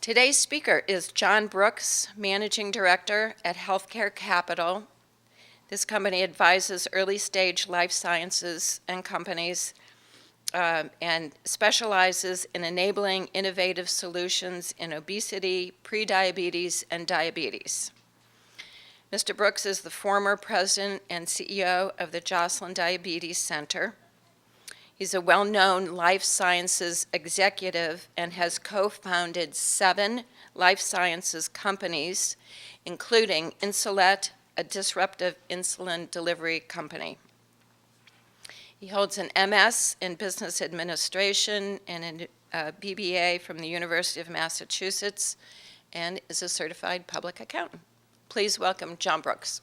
Today's speaker is John Brooks, Managing Director at Healthcare Capital. This company advises early-stage life sciences and companies and specializes in enabling innovative solutions in obesity, prediabetes, and diabetes. Mr. Brooks is the former president and CEO of the Joslin Diabetes Center. He's a well-known life sciences executive and has co-founded 7 life sciences companies, including Insulet, a disruptive insulin delivery company. He holds an MS in Business Administration and a BBA from the University of Massachusetts and is a certified public accountant. Please welcome John Brooks.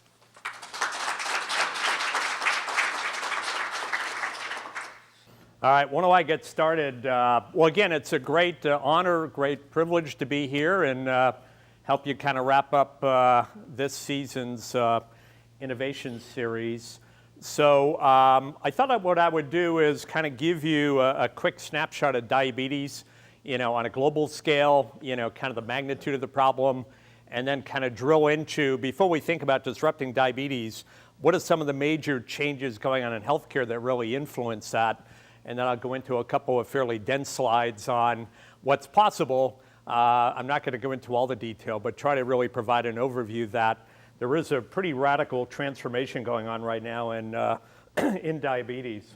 All right, why don't I get started? Well, again, it's a great honor, great privilege to be here and help you kind of wrap up this season's innovation series. So I thought what I would do is kind of give you a quick snapshot of diabetes, on a global scale, kind of the magnitude of the problem, and then kind of drill into, before we think about disrupting diabetes, what are some of the major changes going on in healthcare that really influence that? And then I'll go into a couple of fairly dense slides on what's possible. I'm not going to go into all the detail, but try to really provide an overview that there is a pretty radical transformation going on right now in diabetes.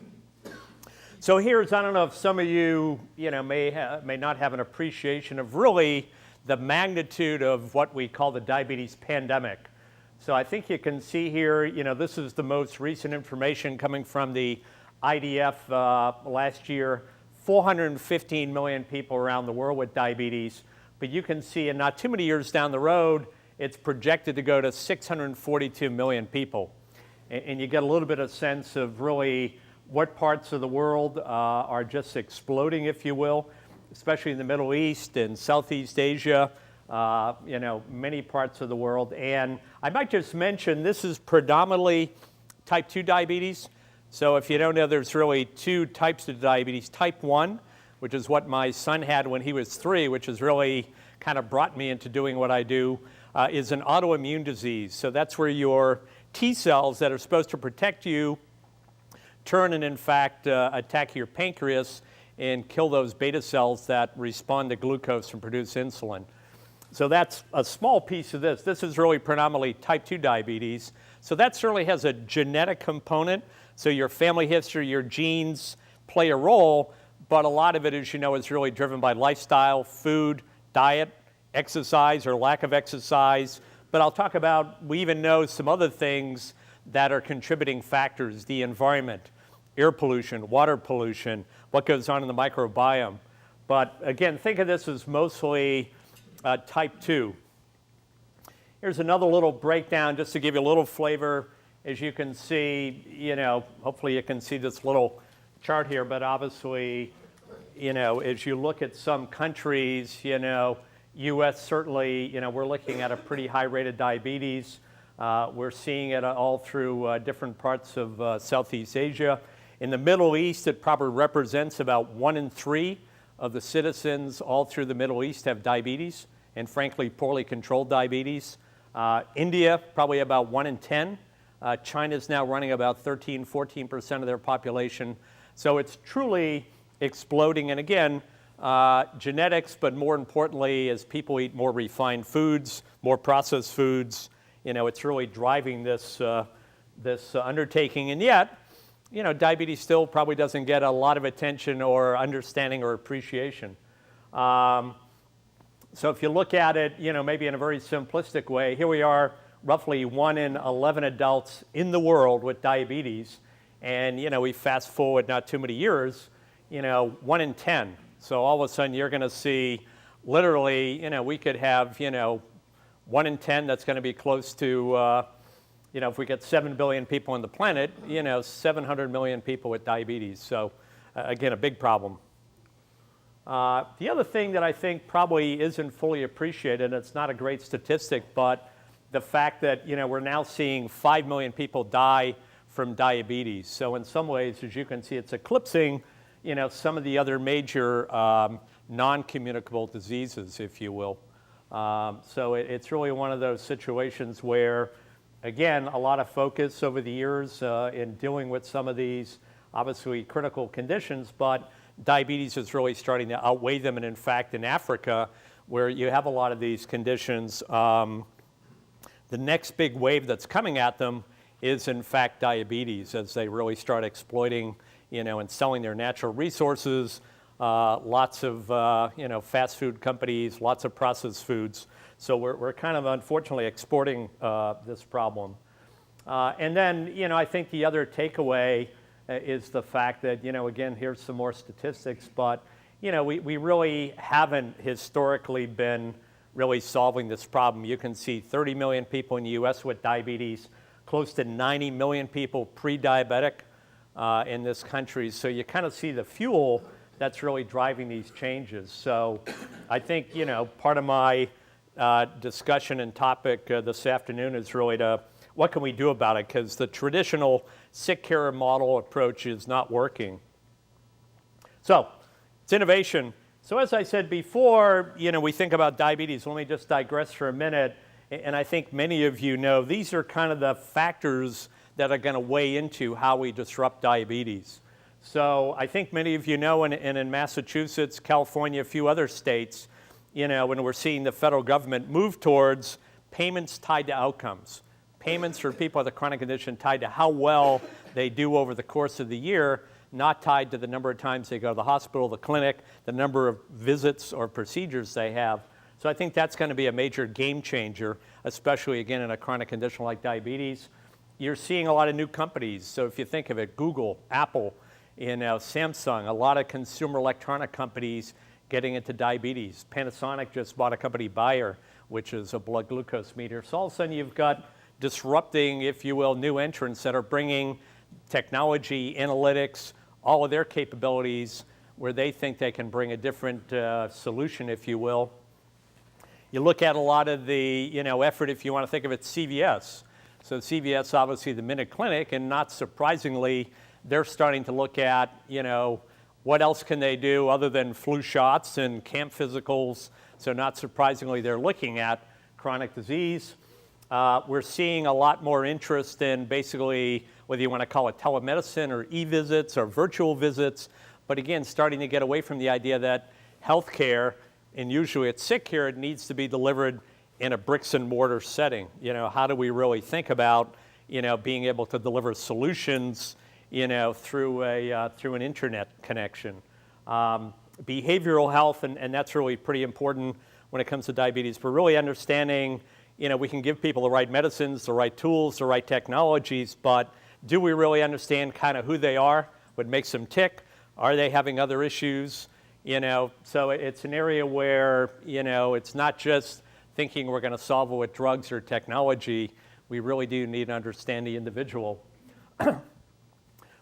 So I don't know if some of you, may not have an appreciation of really the magnitude of what we call the diabetes pandemic. So I think you can see here, this is the most recent information coming from the IDF last year, 415 million people around the world with diabetes. But you can see in not too many years down the road, it's projected to go to 642 million people. And you get a little bit of sense of really what parts of the world are just exploding, if you will, especially in the Middle East and Southeast Asia, many parts of the world. And I might just mention this is predominantly type 2 diabetes. So if you don't know, there's really 2 types of diabetes. Type 1, which is what my son had when he was 3, which has really kind of brought me into doing what I do, is an autoimmune disease. So that's where your T cells that are supposed to protect you turn and in fact attack your pancreas and kill those beta cells that respond to glucose and produce insulin. So that's a small piece of this. This is really predominantly type 2 diabetes. So that certainly has a genetic component. So your family history, your genes play a role, but a lot of it, as you know, is really driven by lifestyle, food, diet, exercise or lack of exercise. But I'll talk about, we even know some other things that are contributing factors, the environment, air pollution, water pollution, what goes on in the microbiome. But again, think of this as mostly type 2. Here's another little breakdown just to give you a little flavor. As you can see, hopefully you can see this little chart here, but obviously, as you look at some countries, U.S. certainly, we're looking at a pretty high rate of diabetes. We're seeing it all through different parts of Southeast Asia. In the Middle East, it probably represents about 1 in 3 of the citizens all through the Middle East have diabetes, and frankly, poorly controlled diabetes. India, probably about 1 in 10. China's now running about 13-14% of their population. So it's truly exploding. And again, genetics, but more importantly, as people eat more refined foods, more processed foods, it's really driving this undertaking. And yet, diabetes still probably doesn't get a lot of attention or understanding or appreciation. So if you look at it, maybe in a very simplistic way, here we are, roughly 1 in 11 adults in the world with diabetes. And, we fast forward not too many years, 1 in 10. So all of a sudden you're going to see literally, we could have, 1 in 10 that's going to be close to, if we get 7 billion people on the planet, 700 million people with diabetes. So again, a big problem. The other thing that I think probably isn't fully appreciated, and it's not a great statistic, but the fact that we're now seeing 5 million people die from diabetes. So in some ways, as you can see, it's eclipsing some of the other major non-communicable diseases, if you will. So it's really one of those situations where, again, a lot of focus over the years in dealing with some of these obviously critical conditions, but diabetes is really starting to outweigh them. And in fact, in Africa, where you have a lot of these conditions, the next big wave that's coming at them is in fact diabetes, as they really start exploiting, and selling their natural resources. Lots of, fast food companies, lots of processed foods. So we're kind of unfortunately exporting this problem. And then, I think the other takeaway is the fact that, again, here's some more statistics, but, we really haven't historically been really solving this problem. You can see 30 million people in the US with diabetes, close to 90 million people pre-diabetic in this country. So you kind of see the fuel that's really driving these changes. So I think, part of my discussion and topic this afternoon is really what can we do about it? Because the traditional sick care model approach is not working. So it's innovation. So as I said before, we think about diabetes. Let me just digress for a minute. And I think many of you know these are kind of the factors that are going to weigh into how we disrupt diabetes. So I think many of you know, and in Massachusetts, California, a few other states, when we're seeing the federal government move towards payments tied to outcomes. Payments for people with a chronic condition tied to how well they do over the course of the year, not tied to the number of times they go to the hospital, the clinic, the number of visits or procedures they have. So I think that's going to be a major game changer, especially, again, in a chronic condition like diabetes. You're seeing a lot of new companies. So if you think of it, Google, Apple, Samsung, a lot of consumer electronic companies getting into diabetes. Panasonic just bought a company, Bayer, which is a blood glucose meter. So all of a sudden you've got disrupting, if you will, new entrants that are bringing technology, analytics, all of their capabilities where they think they can bring a different solution, if you will. You look at a lot of the effort, if you want to think of it, CVS. So CVS, obviously the Minute Clinic, and not surprisingly, they're starting to look at, what else can they do other than flu shots and camp physicals. So not surprisingly, they're looking at chronic disease. We're seeing a lot more interest in basically, whether you want to call it telemedicine or e-visits or virtual visits, but again, starting to get away from the idea that healthcare, and usually it's sick care, it needs to be delivered in a bricks and mortar setting. How do we really think about, being able to deliver solutions, through an internet connection? Behavioral health, and that's really pretty important when it comes to diabetes, but really understanding, we can give people the right medicines, the right tools, the right technologies, but do we really understand kind of who they are, what makes them tick? Are they having other issues? So it's an area where, it's not just thinking we're going to solve it with drugs or technology. We really do need to understand the individual.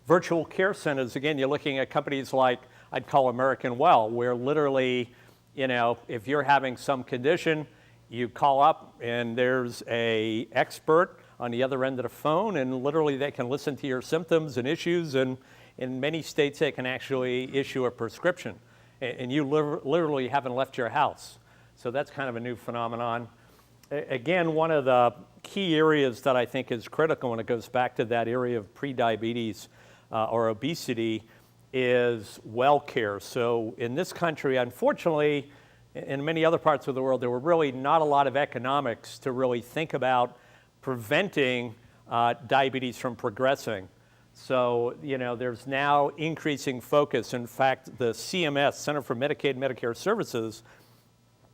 Virtual care centers, again, you're looking at companies like, I'd call American Well, where literally, if you're having some condition, you call up and there's an expert on the other end of the phone, and literally they can listen to your symptoms and issues, and in many states they can actually issue a prescription, and you literally haven't left your house. So that's kind of a new phenomenon. Again, one of the key areas that I think is critical when it goes back to that area of prediabetes or obesity is well care. So in this country, unfortunately, in many other parts of the world, there were really not a lot of economics to really think about preventing diabetes from progressing. So, there's now increasing focus. In fact, the CMS, Center for Medicaid and Medicare Services,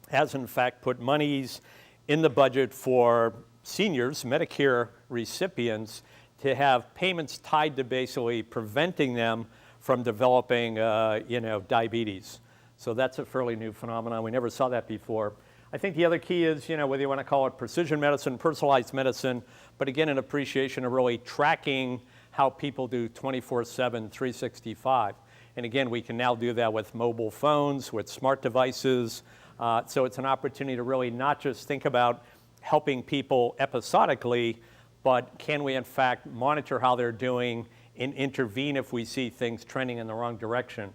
has in fact put monies in the budget for seniors, Medicare recipients, to have payments tied to basically preventing them from developing, diabetes. So that's a fairly new phenomenon. We never saw that before. I think the other key is, whether you want to call it precision medicine, personalized medicine, but again, an appreciation of really tracking how people do 24/7, 365. And again, we can now do that with mobile phones, with smart devices. So it's an opportunity to really not just think about helping people episodically, but can we in fact monitor how they're doing and intervene if we see things trending in the wrong direction.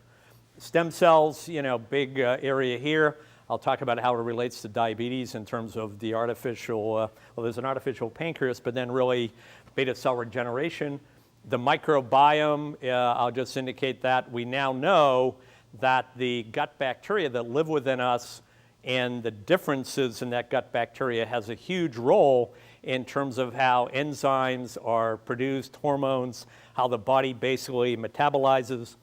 Stem cells, big area here. I'll talk about how it relates to diabetes in terms of the artificial, there's an artificial pancreas, but then really beta cell regeneration. The microbiome, I'll just indicate that we now know that the gut bacteria that live within us and the differences in that gut bacteria has a huge role in terms of how enzymes are produced, hormones, how the body basically metabolizes.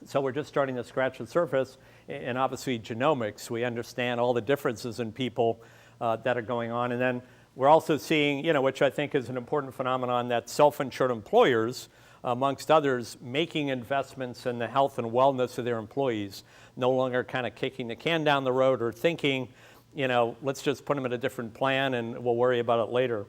So we're just starting to scratch the surface, and obviously genomics. We understand all the differences in people that are going on. And then we're also seeing, which I think is an important phenomenon, that self-insured employers, amongst others, making investments in the health and wellness of their employees, no longer kind of kicking the can down the road or thinking, let's just put them in a different plan and we'll worry about it later.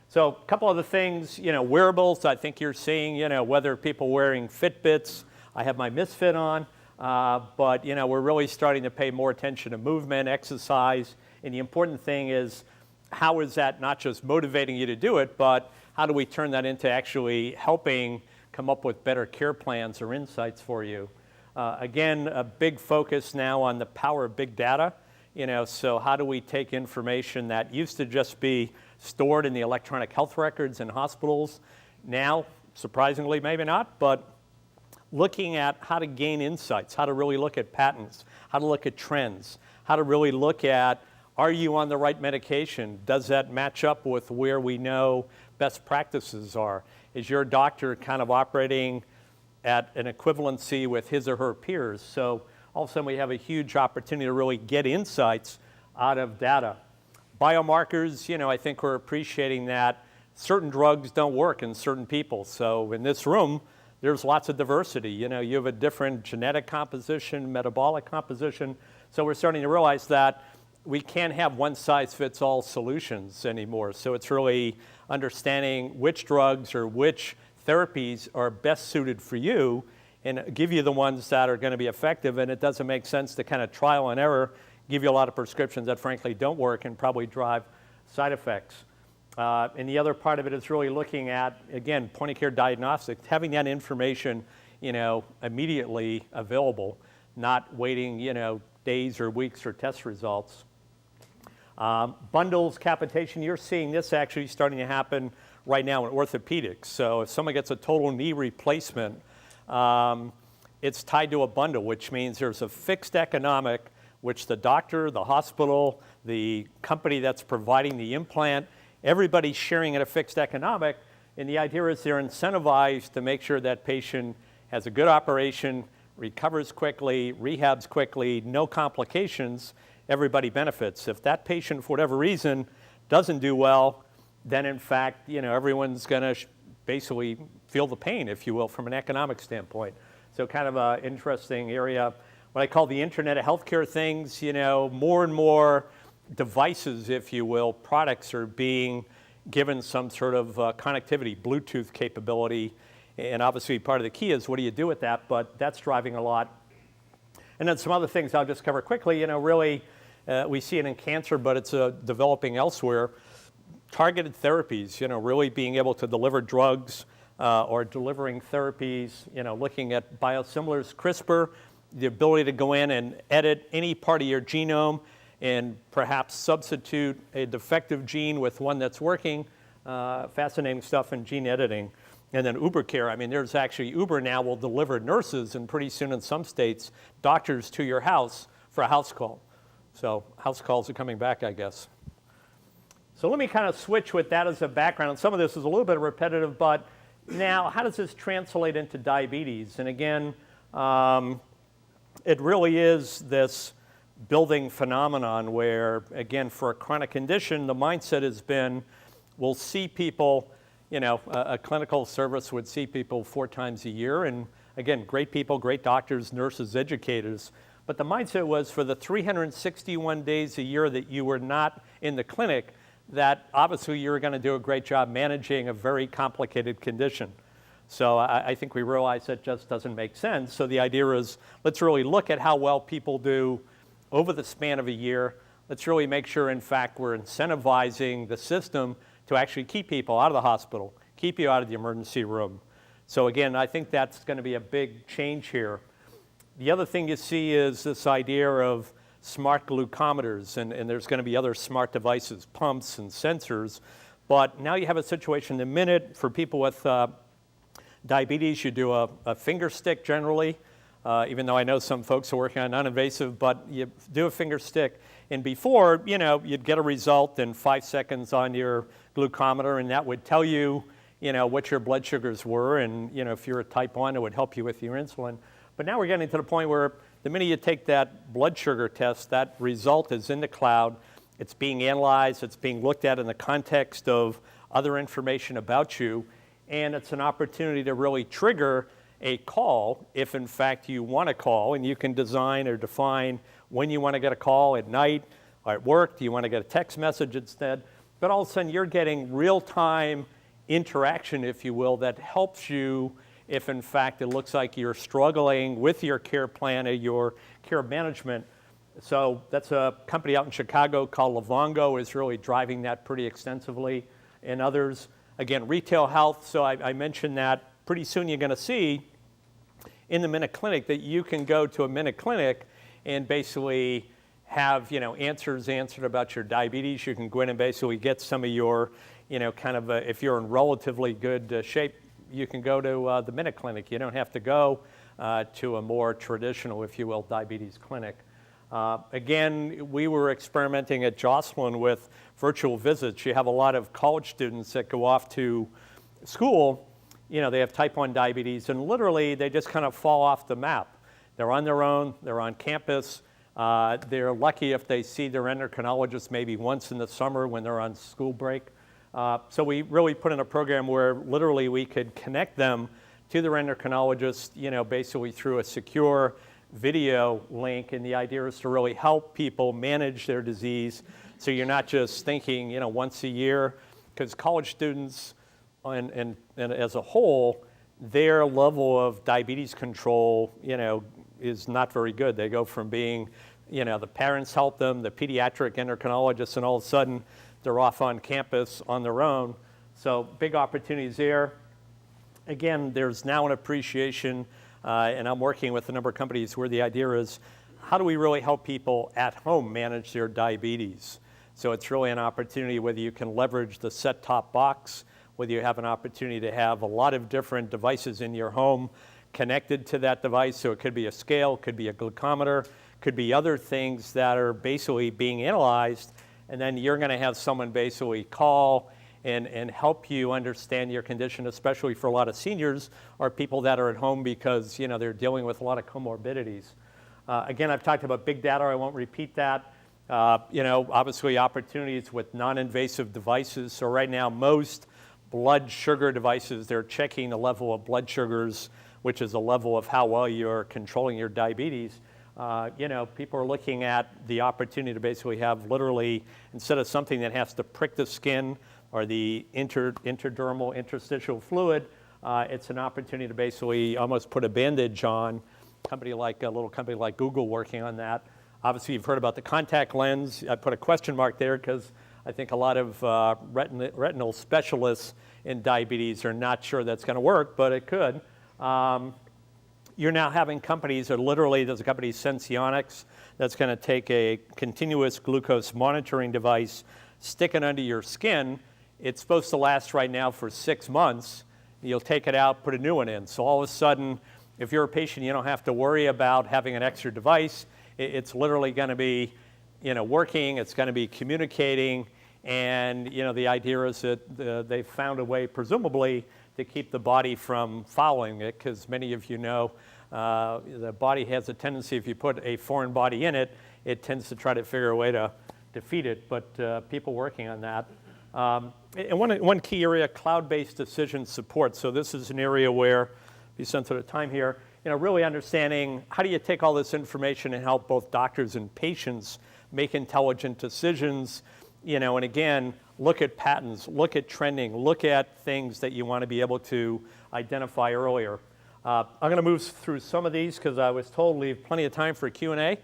So a couple other things, wearables, I think you're seeing, whether people wearing Fitbits, I have my Misfit on, but we're really starting to pay more attention to movement, exercise, and the important thing is, how is that not just motivating you to do it, but how do we turn that into actually helping come up with better care plans or insights for you? Again, a big focus now on the power of big data. So how do we take information that used to just be stored in the electronic health records in hospitals? Now, surprisingly, maybe not, but looking at how to gain insights, how to really look at patterns, how to look at trends, how to really look at, are you on the right medication? Does that match up with where we know best practices are? Is your doctor kind of operating at an equivalency with his or her peers? So all of a sudden we have a huge opportunity to really get insights out of data. Biomarkers, I think we're appreciating that certain drugs don't work in certain people. So in this room, there's lots of diversity. You have a different genetic composition, metabolic composition. So we're starting to realize that we can't have one-size-fits-all solutions anymore. So it's really understanding which drugs or which therapies are best suited for you and give you the ones that are going to be effective. And it doesn't make sense to kind of trial and error, give you a lot of prescriptions that frankly don't work and probably drive side effects. And the other part of it is really looking at, again, point-of-care diagnostics, having that information, immediately available, not waiting, days or weeks for test results. Bundles, capitation, you're seeing this actually starting to happen right now in orthopedics. So if someone gets a total knee replacement, it's tied to a bundle, which means there's a fixed economic, which the doctor, the hospital, the company that's providing the implant, everybody's sharing at a fixed economic, and the idea is they're incentivized to make sure that patient has a good operation, recovers quickly, rehabs quickly, no complications, everybody benefits. If that patient, for whatever reason, doesn't do well, then in fact, everyone's going to basically feel the pain, if you will, from an economic standpoint. So kind of an interesting area. What I call the Internet of Healthcare things, more and more devices, if you will, products are being given some sort of connectivity, Bluetooth capability. And obviously part of the key is what do you do with that, but that's driving a lot. And then some other things I'll just cover quickly, really we see it in cancer, but it's developing elsewhere. Targeted therapies, really being able to deliver drugs or delivering therapies, looking at biosimilars, CRISPR, the ability to go in and edit any part of your genome and perhaps substitute a defective gene with one that's working. Fascinating stuff in gene editing. And then Uber Care, there's actually, Uber now will deliver nurses and pretty soon in some states, doctors to your house for a house call. So house calls are coming back, I guess. So let me kind of switch with that as a background. Some of this is a little bit repetitive, but now how does this translate into diabetes? And again, it really is this building phenomenon where, again, for a chronic condition, the mindset has been, we'll see people, a clinical service would see people 4 times a year. And again, great people, great doctors, nurses, educators. But the mindset was for the 361 days a year that you were not in the clinic, that obviously you were going to do a great job managing a very complicated condition. So I think we realized that just doesn't make sense. So the idea is, let's really look at how well people do over the span of a year. Let's really make sure, in fact, we're incentivizing the system to actually keep people out of the hospital, keep you out of the emergency room. So again, I think that's going to be a big change here. The other thing you see is this idea of smart glucometers, and there's going to be other smart devices, pumps and sensors. But now you have a situation the minute for people with diabetes, you do a finger stick generally, even though I know some folks are working on non-invasive, but you do a finger stick. And before, you'd get a result in 5 seconds on your glucometer, and that would tell you, what your blood sugars were. And, if you're a type 1, it would help you with your insulin. But now we're getting to the point where the minute you take that blood sugar test, that result is in the cloud. It's being analyzed. It's being looked at in the context of other information about you. And it's an opportunity to really trigger a call if, in fact, you want to call. And you can design or define when you want to get a call, at night or at work. Do you want to get a text message instead? But all of a sudden, you're getting real-time interaction, if you will, that helps you if, in fact, it looks like you're struggling with your care plan or your care management. So that's a company out in Chicago called Livongo is really driving that pretty extensively, and others. Again, retail health, so I mentioned that. Pretty soon you're going to see in the Minute Clinic that you can go to a Minute Clinic and basically have answers answered about your diabetes. You can go in and basically get some of your, if you're in relatively good shape, you can go to the Minute Clinic. You don't have to go to a more traditional, if you will, diabetes clinic. Again, we were experimenting at Joslin with virtual visits. You have a lot of college students that go off to school. They have type 1 diabetes, and literally they just kind of fall off the map. They're on their own. They're on campus. They're lucky if they see their endocrinologist maybe once in the summer when they're on school break. So we really put in a program where literally we could connect them to their endocrinologist, basically through a secure video link. And the idea is to really help people manage their disease. So you're not just thinking, once a year, because college students and as a whole, their level of diabetes control, is not very good. They go from being, the parents help them, the pediatric endocrinologists, and all of a sudden they're off on campus on their own. So big opportunities there. Again, there's now an appreciation, and I'm working with a number of companies where the idea is, how do we really help people at home manage their diabetes? So it's really an opportunity whether you can leverage the set-top box, whether you have an opportunity to have a lot of different devices in your home connected to that device. So it could be a scale, could be a glucometer, could be other things that are basically being analyzed. And then you're going to have someone basically call and help you understand your condition, especially for a lot of seniors or people that are at home because they're dealing with a lot of comorbidities. Again, I've talked about big data. I won't repeat that. Obviously opportunities with non-invasive devices. So right now, most blood sugar devices, they're checking the level of blood sugars, which is a level of how well you're controlling your diabetes. People are looking at the opportunity to basically have literally, instead of something that has to prick the skin or the interdermal interstitial fluid, it's an opportunity to basically almost put a bandage on. A little company like Google working on that. Obviously, you've heard about the contact lens. I put a question mark there because I think a lot of retinal specialists in diabetes are not sure that's going to work, but it could. You're now having companies that literally, there's a company, Senseonics, that's going to take a continuous glucose monitoring device, stick it under your skin. It's supposed to last right now for 6 months. You'll take it out, put a new one in. So all of a sudden, if you're a patient, you don't have to worry about having an extra device. It's literally going to be, working. It's going to be communicating. And, the idea is that they've found a way, presumably, to keep the body from following it, because many of you know the body has a tendency, if you put a foreign body in it, it tends to try to figure a way to defeat it, but people working on that. And one key area, cloud-based decision support. So this is an area where, be sensitive to time here, really understanding how do you take all this information and help both doctors and patients make intelligent decisions, and again, look at patterns, look at trending, look at things that you want to be able to identify earlier. I'm going to move through some of these because I was told to leave plenty of time for Q&A.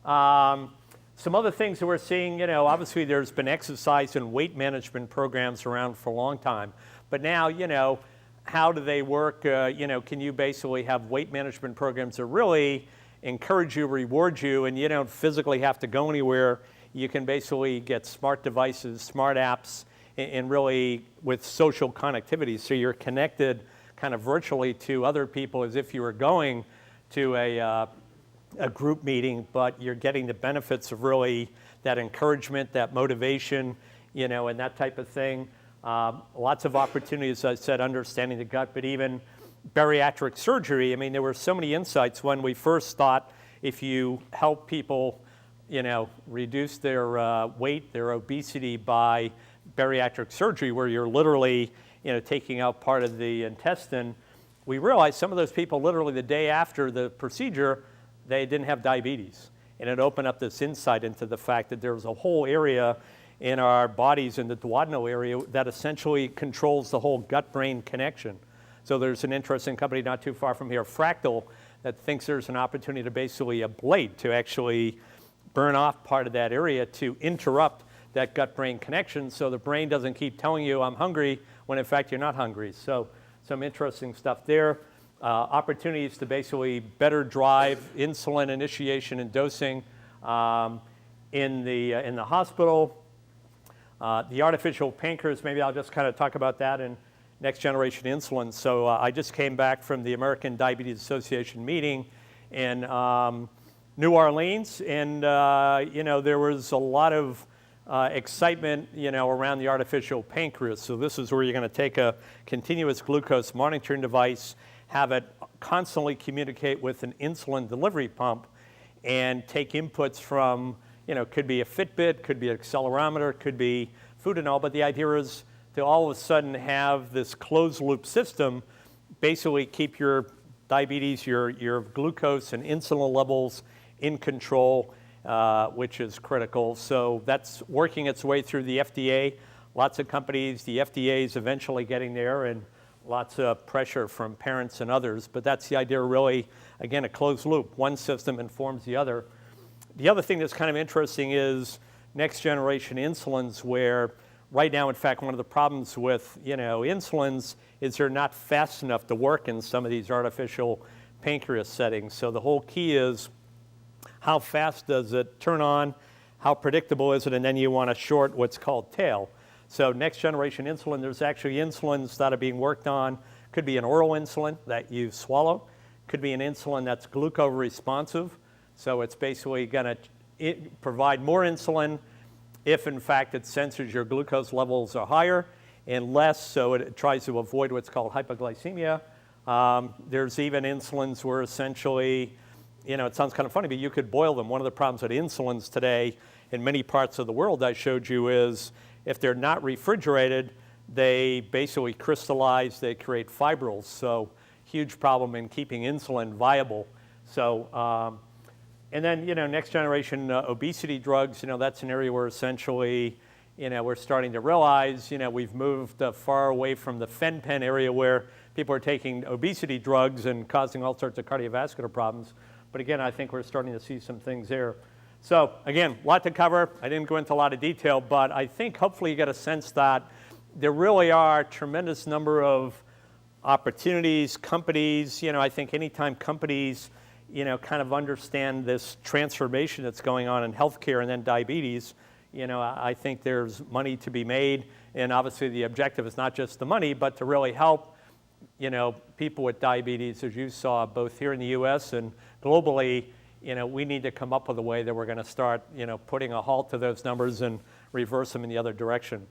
Some other things that we're seeing, obviously there's been exercise and weight management programs around for a long time. But now, how do they work? Can you basically have weight management programs that really encourage you, reward you, and you don't physically have to go anywhere. You can basically get smart devices, smart apps, and really with social connectivity. So you're connected kind of virtually to other people as if you were going to a group meeting, but you're getting the benefits of really that encouragement, that motivation, and that type of thing. Lots of opportunities, as I said, understanding the gut, but even bariatric surgery. I mean, there were so many insights when we first thought if you help people, reduce their weight, their obesity by bariatric surgery, where you're literally, taking out part of the intestine, we realized some of those people literally the day after the procedure, they didn't have diabetes. And it opened up this insight into the fact that there's a whole area in our bodies in the duodenal area that essentially controls the whole gut-brain connection. So there's an interesting company not too far from here, Fractal, that thinks there's an opportunity to basically ablate, to actually burn off part of that area to interrupt that gut-brain connection so the brain doesn't keep telling you, I'm hungry, when in fact you're not hungry. So some interesting stuff there. Opportunities to basically better drive insulin initiation and dosing in the hospital. The artificial pancreas, maybe I'll just kind of talk about that in next generation insulin. So I just came back from the American Diabetes Association meeting in New Orleans, and there was a lot of excitement, around the artificial pancreas. So this is where you're going to take a continuous glucose monitoring device, have it constantly communicate with an insulin delivery pump, and take inputs from, could be a Fitbit, could be an accelerometer, could be food and all, but the idea is to all of a sudden have this closed loop system, basically keep your diabetes, your glucose and insulin levels in control, which is critical. So that's working its way through the FDA. Lots of companies, the FDA is eventually getting there, and lots of pressure from parents and others. But that's the idea, really, again, a closed loop. One system informs the other. The other thing that's kind of interesting is next generation insulins, where right now, in fact, one of the problems with insulins is they're not fast enough to work in some of these artificial pancreas settings. So the whole key is how fast does it turn on, how predictable is it, and then you want to short what's called tail. So next generation insulin, there's actually insulins that are being worked on. Could be an oral insulin that you swallow. Could be an insulin that's glucose responsive. So it's basically going to provide more insulin if, in fact, it senses your glucose levels are higher, and less so it tries to avoid what's called hypoglycemia. There's even insulins where essentially, it sounds kind of funny, but you could boil them. One of the problems with insulins today in many parts of the world I showed you is if they're not refrigerated, they basically crystallize, they create fibrils. So huge problem in keeping insulin viable. So, and then, next generation obesity drugs, that's an area where essentially, we're starting to realize, we've moved far away from the fen-pen area where people are taking obesity drugs and causing all sorts of cardiovascular problems. But again, I think we're starting to see some things there. So again, a lot to cover. I didn't go into a lot of detail, but I think hopefully you get a sense that there really are a tremendous number of opportunities, companies. I think anytime companies, kind of understand this transformation that's going on in healthcare and then diabetes, I think there's money to be made. And obviously the objective is not just the money, but to really help, people with diabetes, as you saw, both here in the US and globally. We need to come up with a way that we're going to start, putting a halt to those numbers and reverse them in the other direction.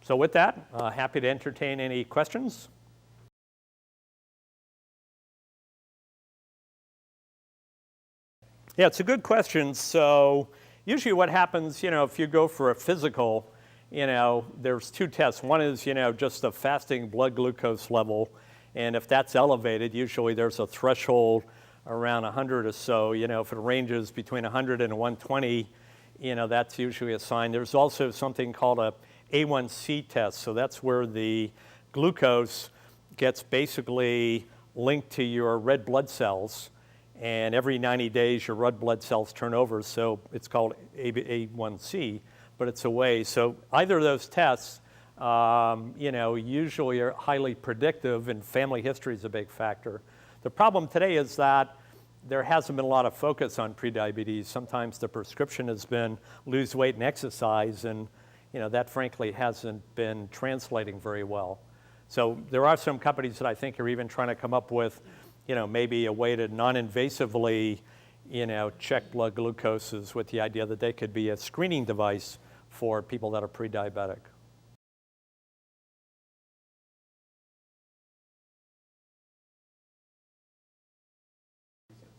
So with that, happy to entertain any questions. Yeah, it's a good question. So usually what happens, if you go for a physical, there's two tests. One is, just a fasting blood glucose level. And if that's elevated, usually there's a threshold around 100 or so. If it ranges between 100 and 120, that's usually a sign. There's also something called a A1C test. So that's where the glucose gets basically linked to your red blood cells. And every 90 days, your red blood cells turn over. So it's called A1C, but it's a way. So either of those tests, usually are highly predictive, and family history is a big factor. The problem today is that, there hasn't been a lot of focus on prediabetes. Sometimes the prescription has been lose weight and exercise, and that frankly hasn't been translating very well. So there are some companies that I think are even trying to come up with, maybe a way to non-invasively, check blood glucoses with the idea that they could be a screening device for people that are pre-diabetic.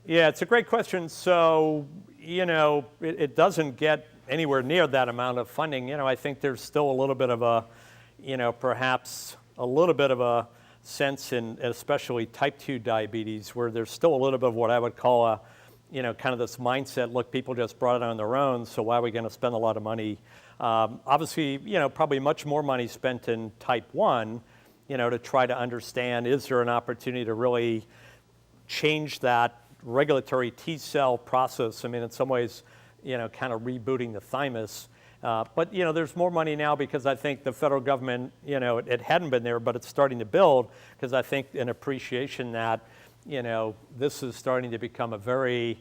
Yeah, it's a great question. So, it doesn't get anywhere near that amount of funding. I think there's still a little bit of a, perhaps a little bit of a sense in especially type 2 diabetes where there's still a little bit of what I would call a, kind of this mindset, look, people just brought it on their own, so why are we going to spend a lot of money? Obviously, probably much more money spent in type 1, to try to understand, is there an opportunity to really change that regulatory T cell process? I mean, in some ways, kind of rebooting the thymus. But, there's more money now because I think the federal government, it hadn't been there, but it's starting to build because I think an appreciation that, this is starting to become a very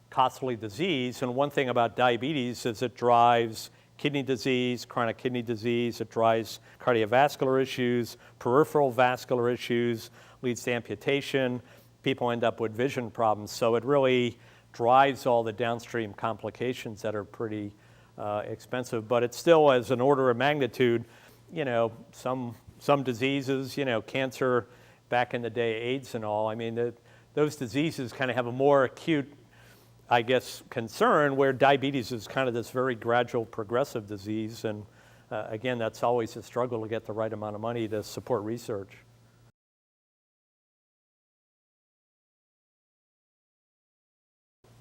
costly disease. And one thing about diabetes is it drives kidney disease, chronic kidney disease, it drives cardiovascular issues, peripheral vascular issues, leads to amputation. People end up with vision problems. So it really drives all the downstream complications that are pretty expensive. But it's still, as an order of magnitude, some diseases, cancer, back in the day, AIDS and all. I mean, those diseases kind of have a more acute, I guess, concern, where diabetes is kind of this very gradual progressive disease. And again, that's always a struggle to get the right amount of money to support research.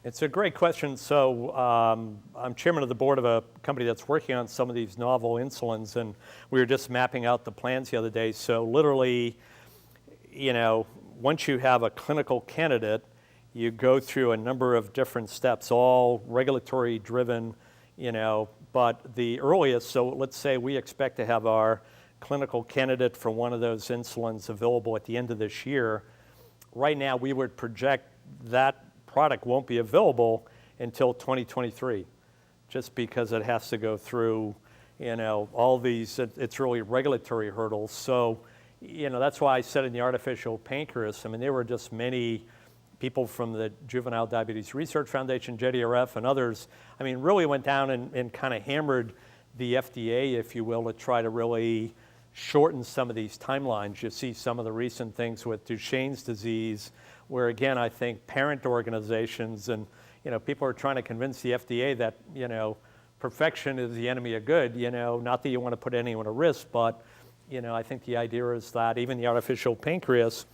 It's a great question. So I'm chairman of the board of a company that's working on some of these novel insulins, and we were just mapping out the plans the other day. So literally, once you have a clinical candidate, you go through a number of different steps, all regulatory driven, but the earliest, so let's say we expect to have our clinical candidate for one of those insulins available at the end of this year. Right now, we would project that product won't be available until 2023, just because it has to go through, all these, it's really regulatory hurdles. So, that's why I said in the artificial pancreas, I mean, there were just many people from the Juvenile Diabetes Research Foundation, JDRF, and others, I mean, really went down and kind of hammered the FDA, if you will, to try to really shorten some of these timelines. You see some of the recent things with Duchenne's disease, where again, I think parent organizations and, people are trying to convince the FDA that, perfection is the enemy of good, not that you want to put anyone at risk, but, I think the idea is that even the artificial pancreas,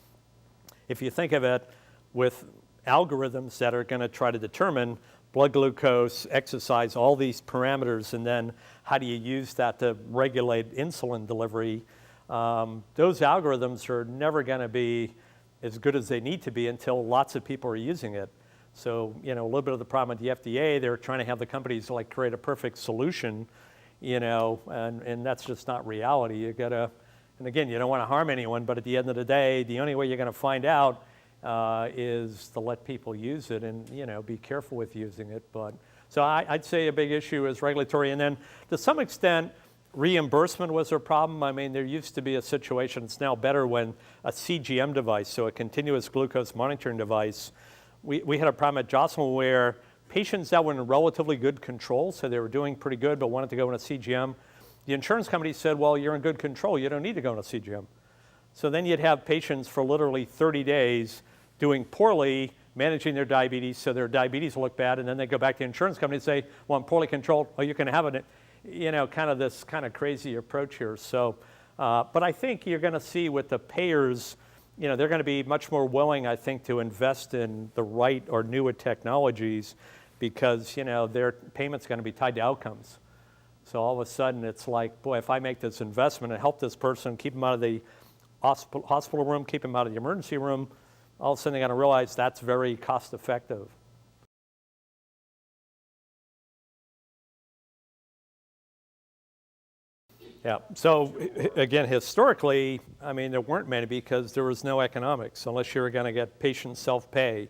if you think of it with algorithms that are going to try to determine blood glucose, exercise, all these parameters, and then how do you use that to regulate insulin delivery, those algorithms are never going to be as good as they need to be until lots of people are using it. So, a little bit of the problem with the FDA, they're trying to have the companies like create a perfect solution, and that's just not reality. You gotta, and again, you don't want to harm anyone, but at the end of the day, the only way you're going to find out is to let people use it and, be careful with using it. But so I'd say a big issue is regulatory, and then to some extent, reimbursement was a problem. I mean, there used to be a situation, it's now better, when a CGM device, so a continuous glucose monitoring device, we had a problem at Jocelyn where patients that were in relatively good control, so they were doing pretty good but wanted to go in a CGM, the insurance company said, well, you're in good control, you don't need to go in a CGM. So then you'd have patients for literally 30 days doing poorly, managing their diabetes, so their diabetes will look bad, and then they go back to the insurance company and say, well, I'm poorly controlled, oh, you can have it. Kind of this kind of crazy approach here. So, but I think you're going to see with the payers, they're going to be much more willing, I think, to invest in the right or newer technologies because, their payment's going to be tied to outcomes. So all of a sudden it's like, boy, if I make this investment and help this person, keep them out of the hospital room, keep them out of the emergency room, all of a sudden they're going to realize that's very cost effective. Yeah, so again, historically, I mean, there weren't many because there was no economics unless you were going to get patient self-pay.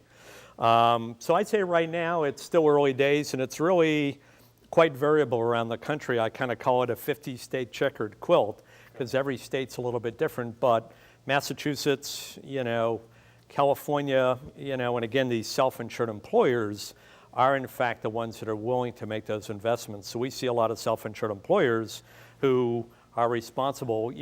So I'd say right now it's still early days, and it's really quite variable around the country. I kind of call it a 50-state checkered quilt, because every state's a little bit different. But Massachusetts, California, and again, these self-insured employers are in fact the ones that are willing to make those investments. So we see a lot of self-insured employers who are responsible,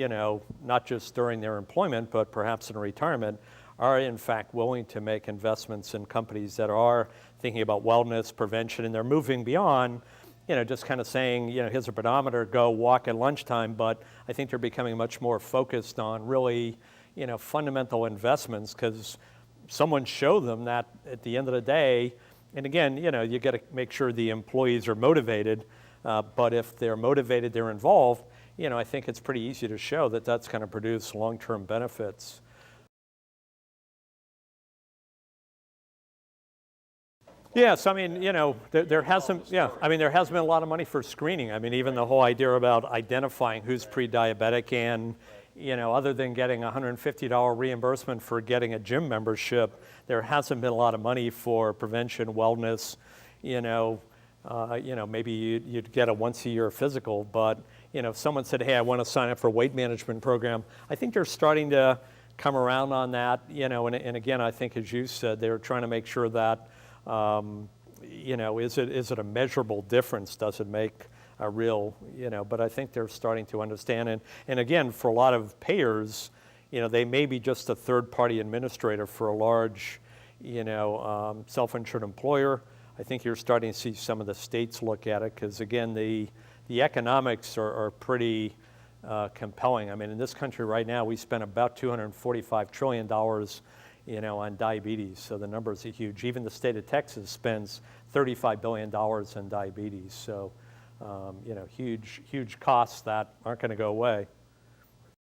not just during their employment, but perhaps in retirement, are in fact willing to make investments in companies that are thinking about wellness, prevention, and they're moving beyond, just kind of saying, here's a pedometer, go walk at lunchtime. But I think they're becoming much more focused on really, fundamental investments, because someone showed them that at the end of the day, and again, you got to make sure the employees are motivated, but if they're motivated, they're involved, I think it's pretty easy to show that that's going to produce long-term benefits. Yes, I mean, there hasn't been a lot of money for screening. I mean, even the whole idea about identifying who's pre-diabetic and, other than getting a $150 reimbursement for getting a gym membership, there hasn't been a lot of money for prevention, wellness, maybe you'd get a once-a-year physical, but, if someone said, hey, I want to sign up for a weight management program, I think they're starting to come around on that, and again, I think, as you said, they're trying to make sure that, is it a measurable difference? Does it make a real, but I think they're starting to understand. And again, for a lot of payers, they may be just a third-party administrator for a large, self-insured employer. I think you're starting to see some of the states look at it, because again, the economics are pretty compelling. I mean, in this country right now, we spend about $245 trillion on diabetes, so the numbers are huge. Even the state of Texas spends $35 billion on diabetes, so huge costs that aren't going to go away.